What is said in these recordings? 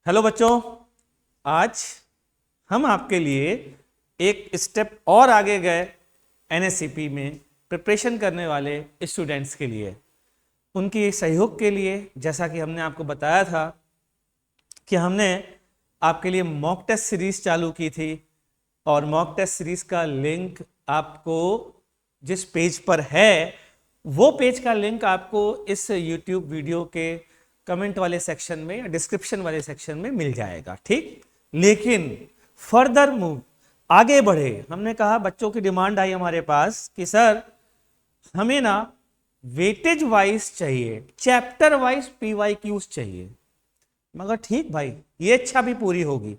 Hello बच्चों, आज हम आपके लिए एक स्टेप और आगे गए एनएससीपी में प्रिपरेशन करने वाले स्टूडेंट्स के लिए, उनके सहयोग के लिए। जैसा कि हमने आपको बताया था कि हमने आपके लिए मॉक टेस्ट सीरीज चालू की थी और मॉक टेस्ट सीरीज का लिंक आपको जिस पेज पर है वो पेज का लिंक आपको इस यूट्यूब वीडियो के कमेंट वाले सेक्शन में या डिस्क्रिप्शन वाले सेक्शन में मिल जाएगा। ठीक, लेकिन फर्दर मूव आगे बढ़े, हमने कहा बच्चों की डिमांड आई हमारे पास कि सर हमें ना वेटेज वाइज चाहिए, चैप्टर वाइज पीवाईक्यूज चाहिए। मगर ठीक भाई, ये इच्छा भी पूरी होगी,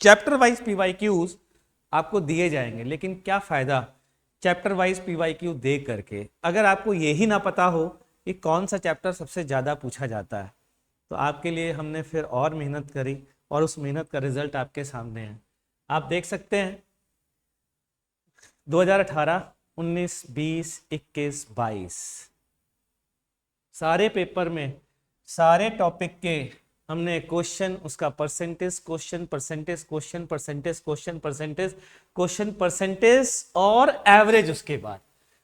चैप्टर वाइज पीवाईक्यूज आपको दिए जाएंगे, लेकिन क्या फायदा चैप्टर वाइज पीवाईक्यू दे करके अगर आपको यही ना पता हो कि कौन सा चैप्टर सबसे ज़्यादा पूछा जाता है। तो आपके लिए हमने फिर और मेहनत करी और उस मेहनत का रिजल्ट आपके सामने है। आप देख सकते हैं 2018, 19, 20, 21, 22 सारे पेपर में सारे टॉपिक के हमने क्वेश्चन, उसका percentage, question percentage, question percentage, question percentage, question percentage और एवरेज उसके बाद।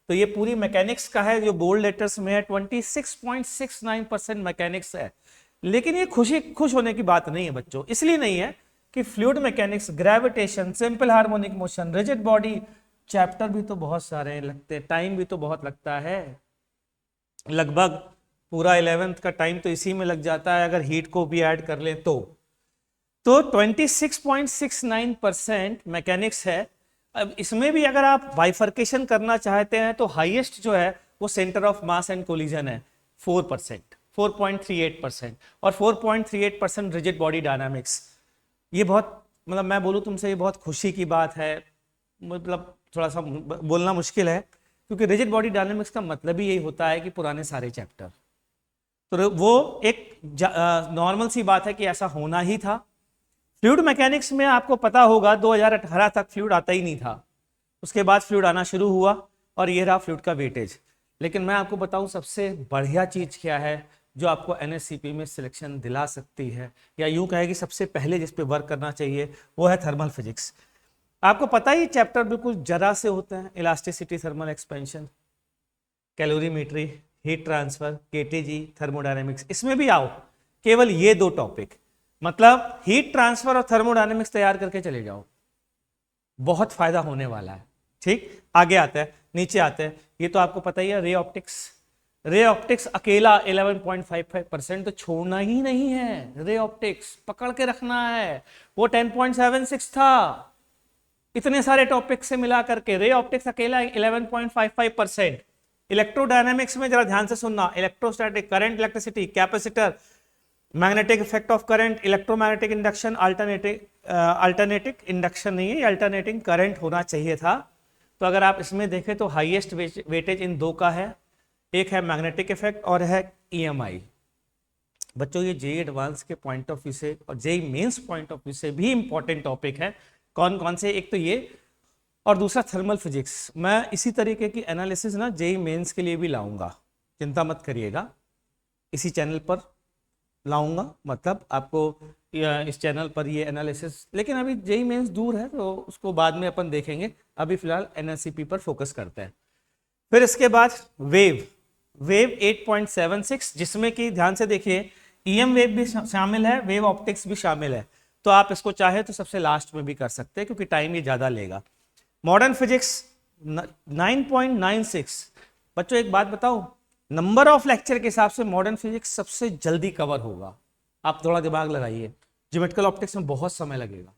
तो ये पूरी मैकेनिक्स का है जो बोल्ड लेटर्स में है। 26.69% मैकेनिक्स है। लेकिन ये खुश होने की बात नहीं है बच्चों, इसलिए नहीं है कि fluid mechanics, gravitation, simple harmonic motion, rigid body, chapter भी तो बहुत सारे लगते हैं, टाइम भी तो बहुत लगता है। लगभग पूरा 11th का टाइम तो इसी में लग जाता है अगर हीट को भी ऐड कर लें तो 26.69% मैकेनिक्स है। अब इसमें भी अगर आप बाइफर्केशन करना चाहते हैं तो हाईएस्ट जो है वो centre of mass and collision है 4%, 4.38%, और 4.38% रिजिड बॉडी डायनामिक्स। ये बहुत, मतलब मैं बोलूँ तुमसे, ये बहुत खुशी की बात है। मतलब थोड़ा सा बोलना मुश्किल है क्योंकि रिजिड बॉडी डायनामिक्स का मतलब ही यही होता है कि पुराने सारे चैप्टर, तो वो एक नॉर्मल सी बात है कि ऐसा होना ही था। फ्लूइड मैकेनिक्स में आपको पता होगा 2018 तक फ्लूइड आता ही नहीं था, उसके बाद फ्लूइड आना शुरू हुआ और ये रहा फ्लूइड का वेटेज। लेकिन मैं आपको बताऊं सबसे बढ़िया चीज क्या है जो आपको एनएससीपी में सिलेक्शन दिला सकती है, या यूं कहे कि सबसे पहले जिस पे वर्क करना चाहिए वो है थर्मल फिजिक्स। आपको पता ही चैप्टर बिल्कुल जरा से होते हैं, elasticity, thermal expansion, calorimetry, heat transfer, KTG, thermodynamics. इसमें भी आओ केवल ये दो टॉपिक, मतलब हीट ट्रांसफर और थर्मोडायनेमिक्स तैयार करके चले जाओ, बहुत फायदा होने वाला है। ठीक, आगे आते हैं, नीचे आते हैं। ये तो आपको पता ही है, रे ऑप्टिक्स। रे ऑप्टिक्स अकेला 11.55% तो छोड़ना ही नहीं है, रे ऑप्टिक्स पकड़ के रखना है। वो 10.76 था, इतने सारे टॉपिक से मिला करके रे ऑप्टिक्स अकेला 11.55%। इलेक्ट्रोडायनेमिक्स में जरा ध्यान से सुनना, electrostatic, current, electricity, capacitor, magnetic effect of current, electromagnetic induction, alternatic induction नहीं है, अल्टरनेटिंग करंट होना चाहिए था। तो अगर आप इसमें देखें तो हाईएस्ट वेटेज इन दो का है, एक है मैग्नेटिक इफेक्ट और है ईएमआई। बच्चों ये जेई एडवांस के पॉइंट ऑफ व्यू से और JEE mains point of view से भी इंपॉर्टेंट टॉपिक है। कौन कौन से? एक तो ये, और दूसरा थर्मल फिजिक्स। मैं इसी तरीके की एनालिसिस ना जेई मेंस के लिए भी लाऊंगा, चिंता मत करिएगा, इसी चैनल पर लाऊंगा। मतलब आपको इस चैनल पर ये एनालिसिस, लेकिन अभी जेई मेंस दूर है तो उसको बाद में अपन देखेंगे, अभी फिलहाल एनएससीपी पर फोकस करते हैं। फिर इसके बाद वेव, वेव 8.76, जिसमें कि ध्यान से देखिए ईएम वेव भी शामिल है, वेव ऑप्टिक्स भी शामिल है। तो आप इसको चाहे तो सबसे लास्ट में भी कर सकते हैं क्योंकि टाइम ये ज्यादा लेगा। Modern physics 9.96। बच्चों एक बात बताओ, नंबर ऑफ लेक्चर के हिसाब से मॉडर्न फिजिक्स सबसे जल्दी कवर होगा। आप थोड़ा दिमाग लगाइए, ज्योमेट्रिकल ऑप्टिक्स में बहुत समय लगेगा,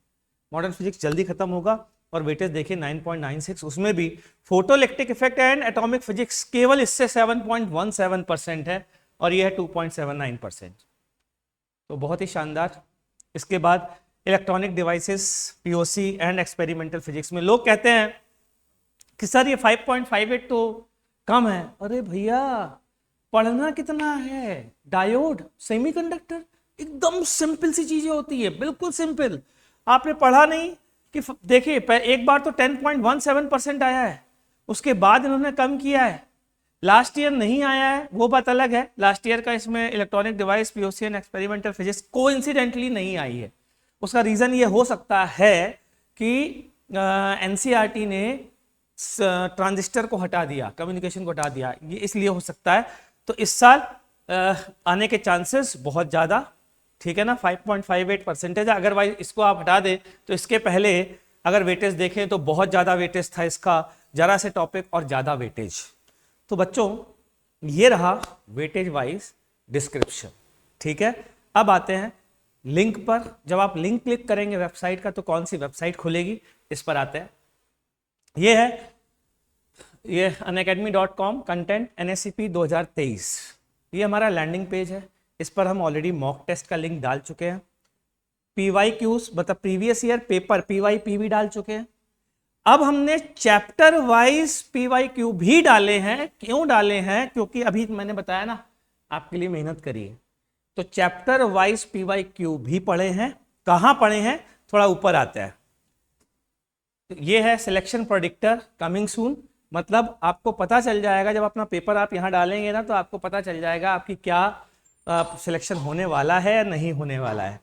मॉडर्न फिजिक्स जल्दी खत्म होगा। और वेटेज देखिए 9.96, उसमें भी photoelectric effect and atomic physics केवल इससे 7.17% है और यह है 2.79%, तो बहुत ही शानदार। इसके बाद electronic devices, POC and experimental physics में लोग कहते हैं कि सर ये 5.58 तो कम है। अरे भैया पढ़ना कितना है, डायोड, सेमीकंडक्टर, एकदम सिंपल सी चीजें होती है, बिल्कुल सिंपल। आपने पढ़ा नहीं कि देखिए एक बार तो 10.17% आया है, उसके बाद इन्होंने कम किया है, लास्ट ईयर नहीं आया है वो बात अलग है, लास्ट ईयर का इसमें electronic device POC and experimental physics coincidentally नहीं आई है। उसका रीजन ये हो सकता है कि एनसीईआरटी ने ट्रांजिस्टर को हटा दिया, कम्युनिकेशन को हटा दिया, ये इसलिए हो सकता है। तो इस साल आने के चांसेस बहुत ज़्यादा, ठीक है ना, 5.58% है। अगर वाइज इसको आप हटा दें तो इसके पहले अगर वेटेज देखें तो बहुत ज़्यादा वेटेज था इसका, जरा से टॉपिक और ज़्यादा वेटेज। तो बच्चों ये रहा वेटेज वाइज डिस्क्रिप्शन, ठीक है। अब आते हैं लिंक पर। जब आप लिंक क्लिक करेंगे वेबसाइट का तो कौन सी वेबसाइट खुलेगी, इस पर आते हैं। ये है ये unacademy.com कंटेंट NSCP 2023, ये हमारा लैंडिंग पेज है। इस पर हम ऑलरेडी मॉक टेस्ट का लिंक डाल चुके हैं, PYQs मतलब प्रीवियस ईयर पेपर PYP भी डाल चुके हैं। अब हमने चैप्टर वाइज PYQ भी डाले हैं। क्यों डाले हैं? क्योंकि अभी मैंने बताया ना आपके लिए मेहनत करी है, तो चैप्टर वाइज PYQ भी पढ़े हैं। कहां पढ़े हैं? थोड़ा ऊपर आता है, तो ये है सिलेक्शन प्रेडिक्टर कमिंग सून। मतलब आपको पता चल जाएगा जब अपना पेपर आप यहां डालेंगे ना, तो आपको पता चल जाएगा आपकी क्या सिलेक्शन होने वाला है या नहीं होने वाला है।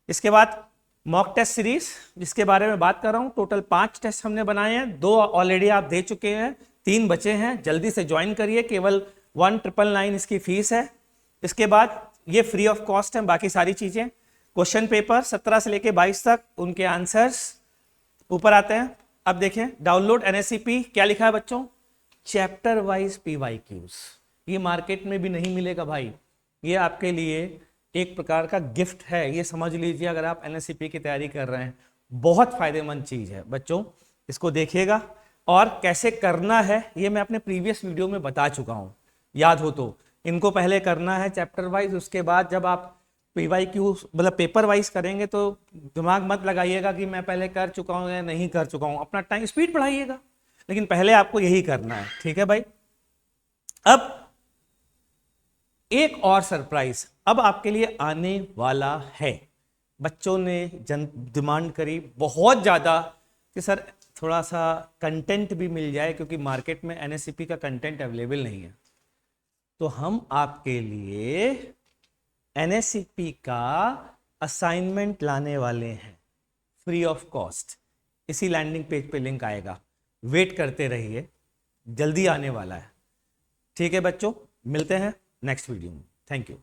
इसके बाद मॉक टेस्ट सीरीज जिसके बारे में बात कर रहा हूं, टोटल 5 टेस्ट हमने बनाए हैं, 2 ऑलरेडी आप दे चुके हैं, 3 बचे हैं। जल्दी से ज्वाइन करिए, केवल 1999 इसकी फीस है। इसके बाद ये फ्री ऑफ कॉस्ट है, बाकी सारी चीजें। क्वेश्चन पेपर 17 से लेके 22 तक, उनके आंसर्स ऊपर आते हैं। अब देखें डाउनलोड NSCP, क्या लिखा है बच्चों? Chapter wise PYQs। ये मार्केट में भी नहीं मिलेगा भाई, ये आपके लिए एक प्रकार का गिफ्ट है, ये समझ लीजिए। अगर आप NSCP की तैयारी कर रहे हैं, बहुत फायदेमंद चीज है बच्चों, इसको देखिएगा। और कैसे करना है ये मैं अपने प्रीवियस वीडियो में बता चुका हूं, याद हो तो। इनको पहले करना है चैप्टर वाइज, उसके बाद जब आप PYQ मतलब पेपर वाइज करेंगे तो दिमाग मत लगाइएगा कि मैं पहले कर चुका हूं या नहीं कर चुका हूं, अपना टाइम स्पीड बढ़ाइएगा, लेकिन पहले आपको यही करना है, ठीक है भाई। अब एक और सरप्राइज अब आपके लिए आने वाला है। बच्चों ने डिमांड करी बहुत ज़्यादा कि सर थोड़ा सा कंटेंट भी मिल जाए, क्योंकि मार्केट में NSCP का कंटेंट अवेलेबल नहीं है। तो हम आपके लिए NSCP का असाइनमेंट लाने वाले हैं फ्री ऑफ कॉस्ट। इसी लैंडिंग पेज पे लिंक आएगा, वेट करते रहिए, जल्दी आने वाला है, ठीक है बच्चों। मिलते हैं नेक्स्ट वीडियो में। Thank you.